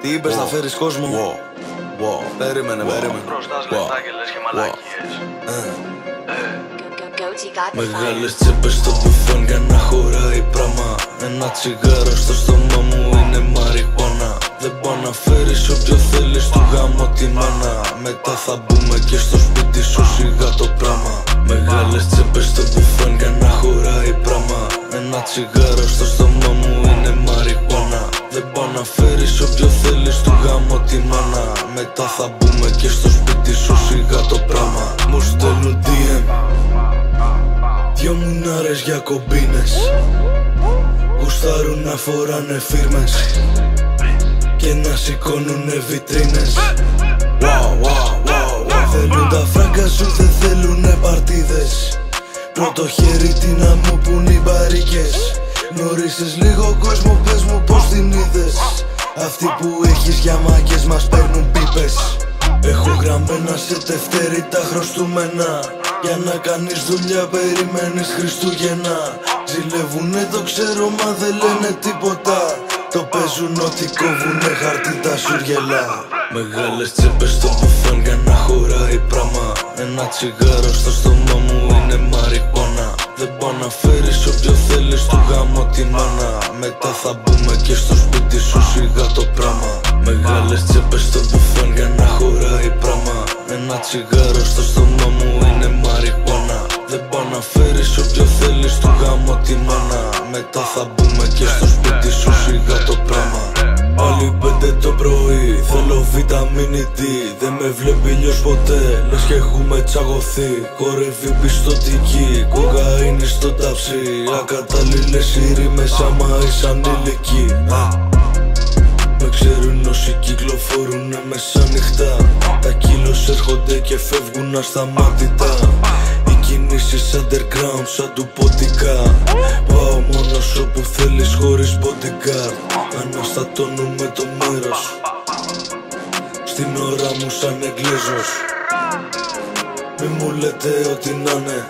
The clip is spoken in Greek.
Τι είπες, θα φέρεις κόσμο? Περίμενε. Μπροστάς λεφτά και λες και μαλακίες. Μεγάλες τσέπες στο μπουφάν για να χωράει πράμα. Ένα τσιγάρο στο στόμα μου είναι μαριχουάνα. Δεν πάω να φέρεις όποιο θέλεις του γάμο τη μάνα. Μετά θα μπούμε και στο σπίτι σου σιγά το πράμα. Μεγάλες τσέπες στο μπουφάν για να χωράει πράμα. Ένα τσιγάρο στο στόμα μου είναι μαριχουάνα. Δεν πάω να φέρεις όποιο θέλεις του γάμο τη μάνα. Μετά θα μπούμε και στο σπίτι σου σιγά το πράμα. Μου στέλνουν DM δυο μουνάρες για κομπίνες. Γουστάρουν να φοράνε φίρμες και να σηκώνουνε βιτρίνες. Θέλουν τα φράγκα σου, δεν θέλουνε παρτίδες. Πρώτο χέρι τι να μου πουν οι μπαρίκες. Γνωρίσες λίγο κόσμο, πες μου πως την είδες. Αυτοί που έχεις για μάγκες μας παίρνουν πίπες. Έχω γραμμένα σε τευτέρι τα χρωστούμενα. Για να κάνεις δουλειά περιμένεις Χριστούγεννα. Ζηλεύουνε το ξέρω μα δεν λένε τίποτα. Το παίζουν ότι κόβουνε χαρτί τα σουργελά. Μεγάλες τσέπες στο μπουφάν για να χωράει πράμα. Ένα τσιγάρο στο στόμα μου είναι μαριχουάνα. Δεν πάω να φέρεις όποιο θέλεις του γάμο τη μάνα. Μετά θα μπούμε και στο σπίτι σου σιγά το πράμα. Μεγάλες τσέπες στο μπουφάν για να χωράει πράμα. Ένα τσιγάρο στο στόμα μου είναι μαριχουάνα. Δεν πάω να φέρεις όποιο θέλεις του γάμο τη μάνα. Μετά θα μπούμε και στο σπίτι σου σιγά το πράμα. Πάλι 5 το πρωί, θέλω βιταμίνη D. Δεν με βλέπει ήλιος ποτέ, λες και έχουμε τσαγωθεί. Κορυφή πιστωτική, κοκαίνη στο ταψί. Ακατάλληλες οι ρήμες άμα είσαι ανήλικη. Με ξέρουν όσοι κυκλοφορούνε μεσάνυχτα. Τα κίλος έρχονται και φεύγουν ασταμάτητα. Οι κινήσεις underground σαν του ποντικά. Πάω μόνος όπου θέλεις χωρίς bodyguard. Αναστατώνουμε το μέρος στην ώρα μου σαν Εγγλέζος. Μη μου λέτε ό,τι να είναι.